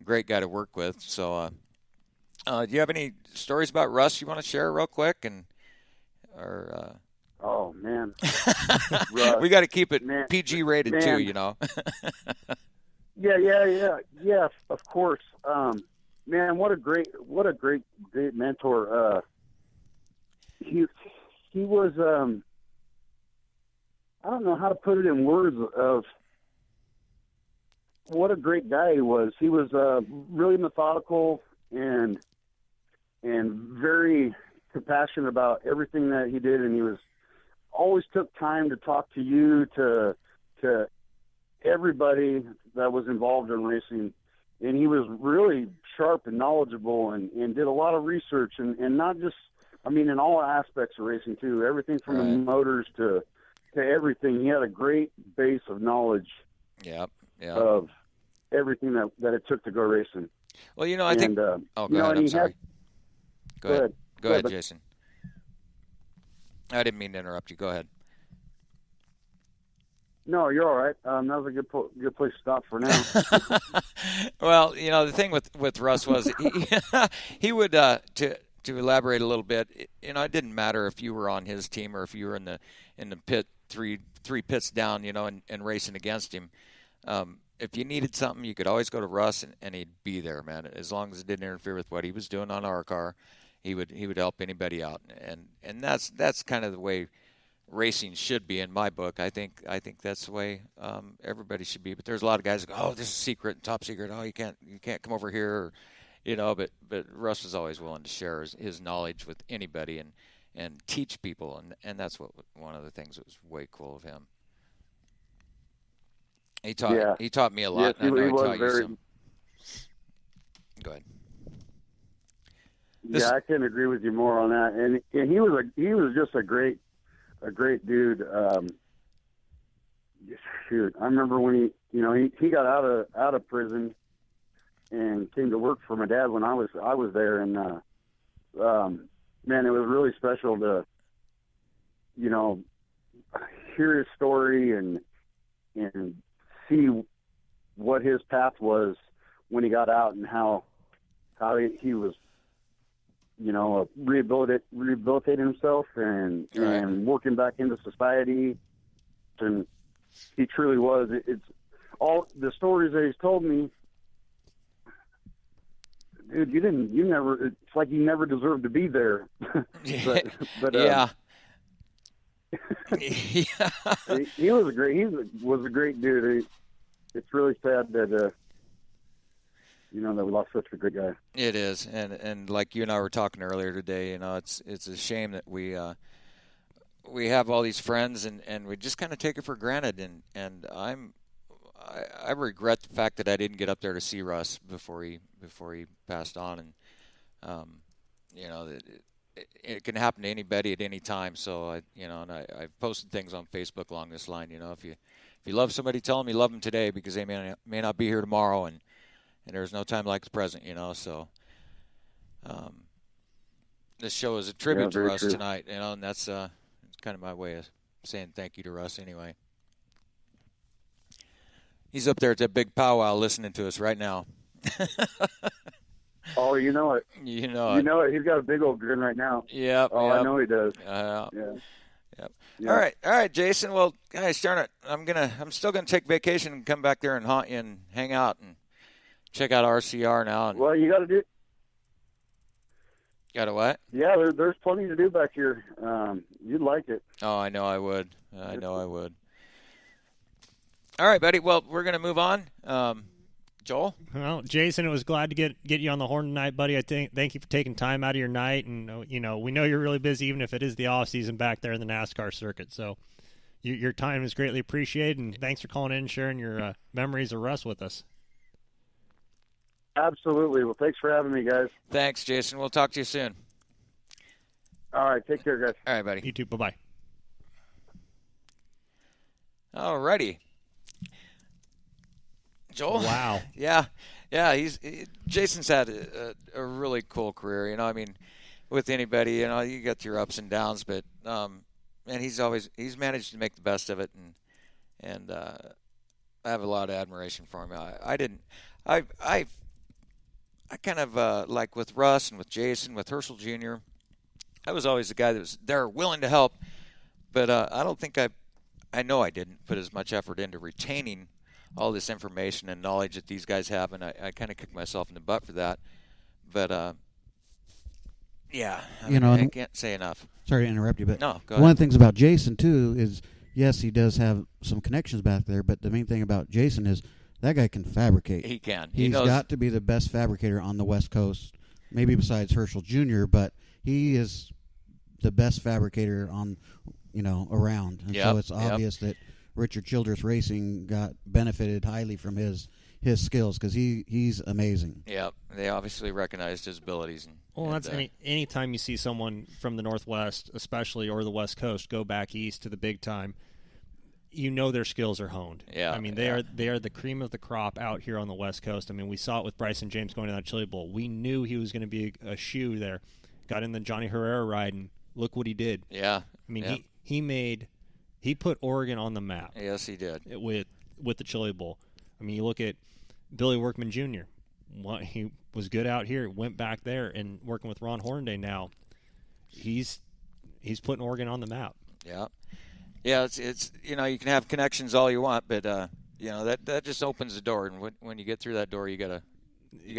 great guy to work with. So, do you have any stories about Russ you want to share real quick? Oh man, We got to keep it man, PG rated too, you know. Yeah. Of course. Man, what a great mentor. He was. I don't know how to put it in words of what a great guy he was. He was really methodical and very compassionate about everything that he did, and he was always took time to talk to you, to everybody that was involved in racing. And he was really sharp and knowledgeable and did a lot of research and not just, I mean, in all aspects of racing too, everything from the motors to everything. He had a great base of knowledge of everything that it took to go racing. Well, you know, I think, go ahead, I'm sorry. Go ahead, Jason. I didn't mean to interrupt you. Go ahead. No, you're all right. That was a good place to stop for now. Well, you know, the thing with Russ was he would to elaborate a little bit. You know, it didn't matter if you were on his team or if you were in the pit three pits down, you know, and racing against him. If you needed something, you could always go to Russ and he'd be there, man. As long as it didn't interfere with what he was doing on our car, he would help anybody out, and that's kind of the way racing should be in my book. I think that's the way everybody should be. But there's a lot of guys that go, oh, this is secret, top secret. Oh, you can't come over here, or, you know. But Russ was always willing to share his knowledge with anybody and teach people, and that's one of the things that was way cool of him. He taught me a lot. Yes, and I know he taught very... you some. Go ahead. I couldn't agree with you more on that. And he was just a great dude. Shoot, I remember when he got out of prison and came to work for my dad when I was there, and man, it was really special to hear his story and see what his path was when he got out and how he was rehabilitating himself and working back into society. And he truly was. It's all the stories that he's told me, dude. It's like you never deserved to be there. but yeah. He was a great dude. It's really sad that that we lost such a good guy. It is, and like you and I were talking earlier today, it's a shame that we have all these friends and we just kind of take it for granted, and I regret the fact that I didn't get up there to see Russ before he passed on, and it can happen to anybody at any time. So I've posted things on Facebook along this line. If you love somebody, tell them you love them today, because they may not be here tomorrow, and there's no time like the present, So this show is a tribute to Russ tonight, and that's it's kind of my way of saying thank you to Russ anyway. He's up there at that big powwow listening to us right now. Oh, you know it. You know it. He's got a big old grin right now. Yep. Oh, yep. I know he does. Yeah. Yep. All right, Jason. Well, guys, darn it, I'm still gonna take vacation and come back there and haunt you and hang out and check out RCR now. Well, you got to do. Got to what? Yeah, there's plenty to do back here. You'd like it. Oh, I know I would. All right, buddy. Well, we're gonna move on. Joel? Well, Jason, it was glad to get you on the horn tonight, buddy. Thank you for taking time out of your night, and we know you're really busy, even if it is the off season back there in the NASCAR circuit. So your time is greatly appreciated, and thanks for calling in and sharing your memories of Russ with us. Absolutely. Well, thanks for having me, guys. Thanks, Jason. We'll talk to you soon. All right. Take care, guys. All right, buddy. You too. Bye-bye. All righty. Joel? Wow. Yeah. Jason's had a really cool career. With anybody, you got your ups and downs, but and he's managed to make the best of it, and I have a lot of admiration for him. I I kind of like with Russ and with Jason, with Herschel Jr. I was always the guy that was there, willing to help, but I don't think I know I didn't put as much effort into retaining all this information and knowledge that these guys have, and I kind of kicked myself in the butt for that. But yeah, I can't say enough. Sorry to interrupt you, but no, go one ahead. of the things about Jason too is, yes, he does have some connections back there, but the main thing about Jason is that guy can fabricate. He can. He's got to be the best fabricator on the West Coast, maybe besides Herschel Jr., but he is the best fabricator on, around. And so it's obvious that Richard Childress Racing got benefited highly from his skills, because he's amazing. Yeah, they obviously recognized his abilities. That's any time you see someone from the Northwest, especially, or the West Coast, go back east to the big time, their skills are honed. Yeah, I mean, they are the cream of the crop out here on the West Coast. I mean, we saw it with Bryson James going to that Chili Bowl. We knew he was going to be a shoe there. Got in the Johnny Herrera ride, and look what he did. Yeah, I mean, he put Oregon on the map. Yes, he did with the Chili Bowl. I mean, you look at Billy Workman Jr. He was good out here, went back there, and working with Ron Hornaday now, he's putting Oregon on the map. Yeah. Yeah, it's you can have connections all you want, but that just opens the door, and when you get through that door, you gotta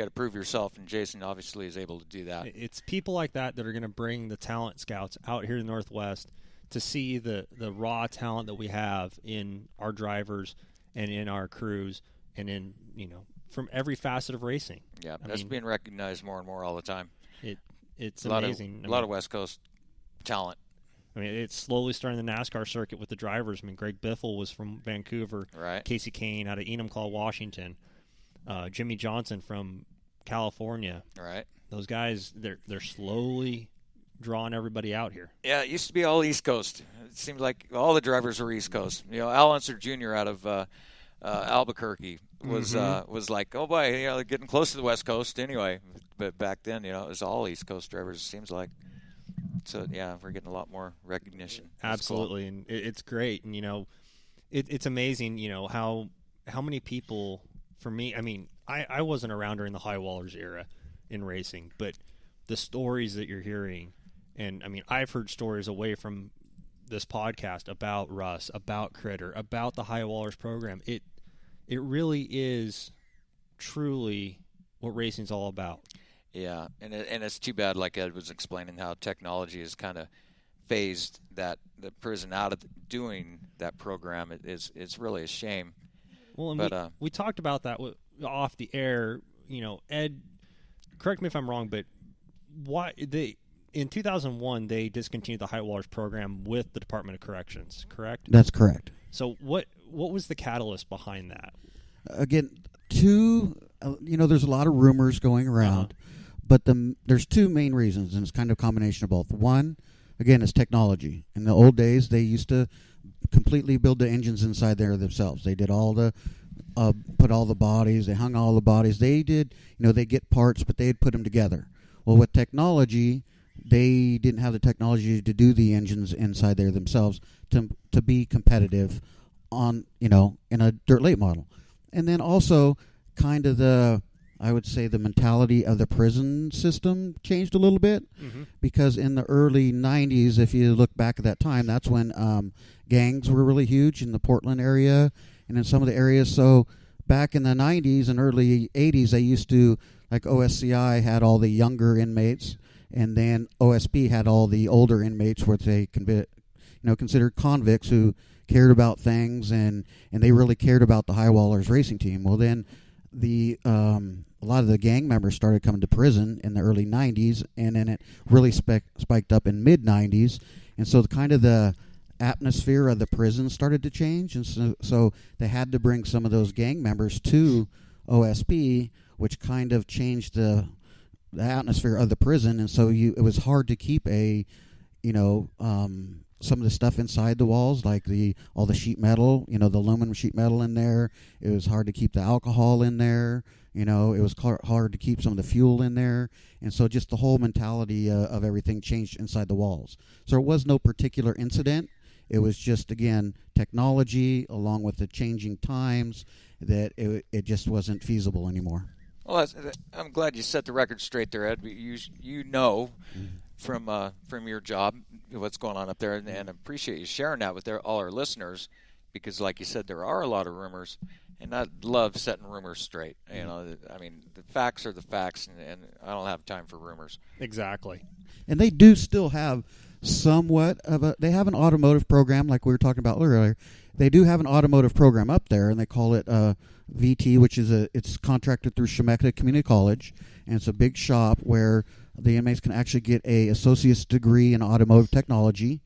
prove yourself, and Jason obviously is able to do that. It's people like that are going to bring the talent scouts out here in the Northwest to see the raw talent that we have in our drivers and in our crews and in from every facet of racing. Yeah, that's being recognized more and more all the time. It's amazing. A lot of West Coast talent. I mean, it's slowly starting the NASCAR circuit with the drivers. I mean, Greg Biffle was from Vancouver. Right. Casey Kane out of Enumclaw, Washington. Jimmy Johnson from California. Right. Those guys, they're slowly drawing everybody out here. Yeah, it used to be all East Coast. It seemed like all the drivers were East Coast. Al Unser Jr. out of Albuquerque was like, oh boy, they're getting close to the West Coast anyway. But back then, it was all East Coast drivers. It seems like. So yeah, we're getting a lot more recognition. Absolutely, cool. And it's great. And it's amazing. How many people. For me, I mean, I wasn't around during the High Wallers era in racing, but the stories that you're hearing, and I mean, I've heard stories away from this podcast about Russ, about Critter, about the High Wallers program. It really is truly what racing's all about. Yeah, and it's too bad, like Ed was explaining, how technology has kind of phased the prison out of doing that program. It's really a shame. Well, and we talked about that off the air. Ed, correct me if I'm wrong, but in 2001 they discontinued the High Wallers program with the Department of Corrections, correct? That's correct. So what was the catalyst behind that? Again, there's a lot of rumors going around, but there's two main reasons, and it's kind of a combination of both. One, again, is technology. In the old days, they used to completely build the engines inside there themselves. They did all the put all the bodies, they hung all the bodies. They did, they get parts, but they'd put them together. Well, with technology, they didn't have the technology to do the engines inside there themselves to be competitive on, in a dirt late model. And then also kind of I would say the mentality of the prison system changed a little bit, because in the early 90s, if you look back at that time, that's when gangs were really huge in the Portland area and in some of the areas. So back in the 90s and early 80s, they used to, like OSCI had all the younger inmates, and then OSP had all the older inmates, which they considered convicts who cared about things, and they really cared about the High Wallers racing team. Well, then a lot of the gang members started coming to prison in the early 90s, and then it really spiked up in mid-90s. And so the atmosphere of the prison started to change, and so they had to bring some of those gang members to OSP, which kind of changed the atmosphere of the prison. And so it was hard to keep some of the stuff inside the walls, like all the sheet metal, the aluminum sheet metal in there. It was hard to keep the alcohol in there. It was hard to keep some of the fuel in there. And so just the whole mentality of everything changed inside the walls. So it was no particular incident. It was just, again, technology along with the changing times that it just wasn't feasible anymore. Well, I'm glad you set the record straight there, Ed. You know from your job what's going on up there, and appreciate you sharing that with all our listeners, because, like you said, there are a lot of rumors, and I love setting rumors straight. You know, I mean, the facts are the facts, and I don't have time for rumors. Exactly. And they do still have somewhat of they have an automotive program like we were talking about earlier. They do have an automotive program up there, and they call it VT, which is it's contracted through Chemeketa Community College, and it's a big shop where the inmates can actually get a associate's degree in automotive technology.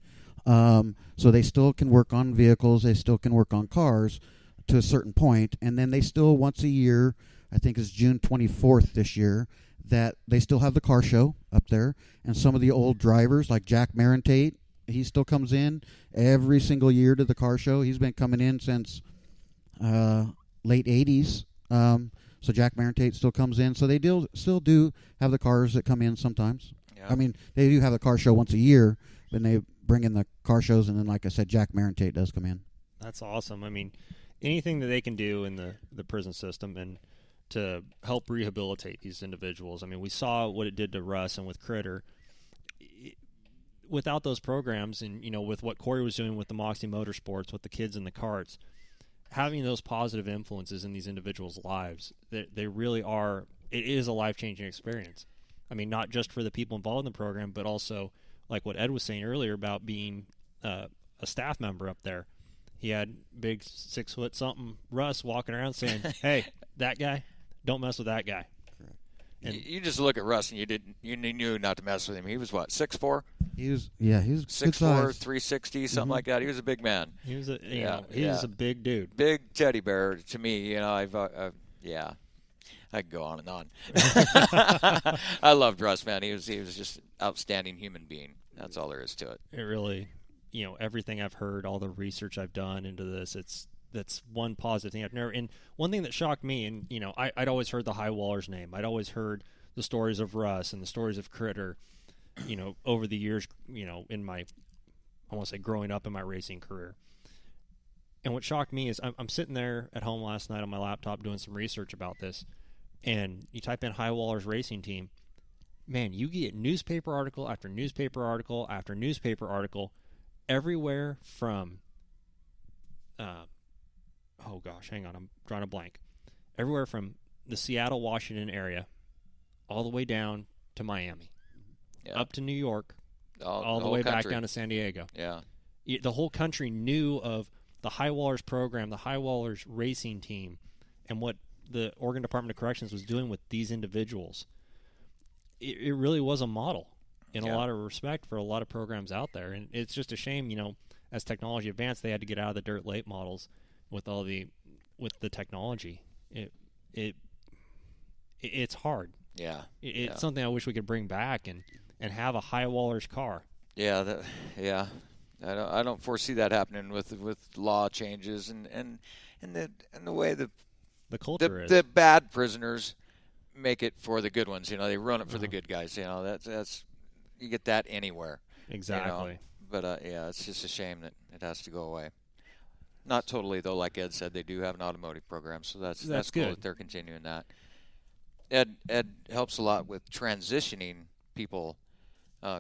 So they still can work on vehicles, they still can work on cars to a certain point, and then they still once a year, I think it's June 24th this year, that they still have the car show up there, and some of the old drivers like Jack Marentate, he still comes in every single year to the car show. He's been coming in since late 80s. So Jack Marentate still comes in. So they still do have the cars that come in sometimes. Yeah. I mean, they do have a car show once a year, but they bring in the car shows, and then, like I said, Jack Marentate does come in. That's awesome. I mean, anything that they can do in the prison system and to help rehabilitate these individuals. I mean, we saw what it did to Russ and with Critter. Without those programs, and with what Corey was doing with the Moxie Motorsports, with the kids in the carts, having those positive influences in these individuals' lives, they really are. It is a life-changing experience. I mean, not just for the people involved in the program, but also like what Ed was saying earlier about being a staff member up there. He had big 6-foot-something Russ walking around saying, "Hey, that guy, don't mess with that guy." And you just look at Russ, and you knew not to mess with him. He was what, 6'4"? He was 6'4", 360, something like that. He was a big man. He was a big dude, big teddy bear to me. I could go on and on. I loved Russ, man. He was just an outstanding human being. That's all there is to it. It really, everything I've heard, all the research I've done into this, that's one positive thing I've never. And one thing that shocked me, and I'd always heard the High Wallers name. I'd always heard the stories of Russ and the stories of Critter, over the years, in my, I want to say, growing up in my racing career. And what shocked me is I'm sitting there at home last night on my laptop doing some research about this, and you type in High Wallers Racing Team, man, you get newspaper article after newspaper article after newspaper article, everywhere from, oh gosh, hang on, I'm drawing a blank. Everywhere from the Seattle, Washington area, all the way down to Miami, up to New York, all the way back down to San Diego. Yeah, the whole country knew of the High Wallers program, the High Wallers Racing Team, and what the Oregon Department of Corrections was doing with these individuals. It really was a model in a lot of respect for a lot of programs out there, and it's just a shame, as technology advanced, they had to get out of the dirt late models with the technology. It's hard. Yeah, it's something I wish we could bring back and have a High Wallers car. Yeah, I don't foresee that happening with law changes and the way the culture is. The bad prisoners make it for the good ones. They run it for the good guys. That's you get that anywhere. Exactly. But it's just a shame that it has to go away. Not totally though. Like Ed said, they do have an automotive program, so that's cool good that they're continuing that. Ed helps a lot with transitioning people.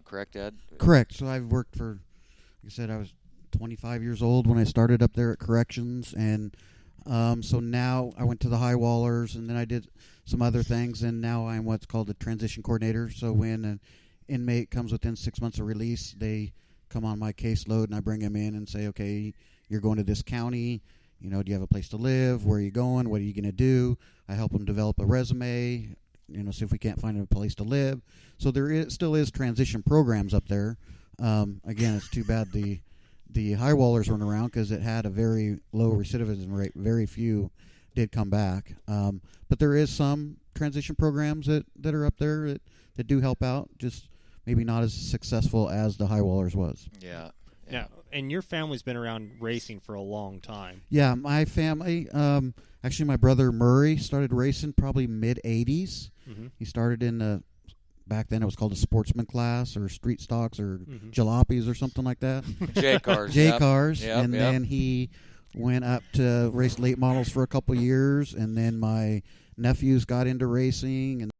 Correct, Ed? Correct. So I've worked for, like I said, I was 25 years old when I started up there at Corrections, and so now I went to the High Wallers, and then I did some other things, and now I'm what's called a transition coordinator. So when an inmate comes within 6 months of release, they come on my caseload, and I bring them in and say, okay, you're going to this county. Do you have a place to live? Where are you going? What are you going to do? I help them develop a resume, see if we can't find a place to live. So there still is transition programs up there. Again, it's too bad the High Wallers weren't around because it had a very low recidivism rate. Very few did come back. But there is some transition programs that are up there that do help out, just maybe not as successful as the High Wallers was. Yeah. Yeah, and your family's been around racing for a long time. Yeah, my family, actually my brother Murray started racing probably mid-'80s. Mm-hmm. He started back then it was called a sportsman class or street stocks or jalopies or something like that. J-cars. J-cars. And then he went up to race late models for a couple years, and then my nephews got into racing, and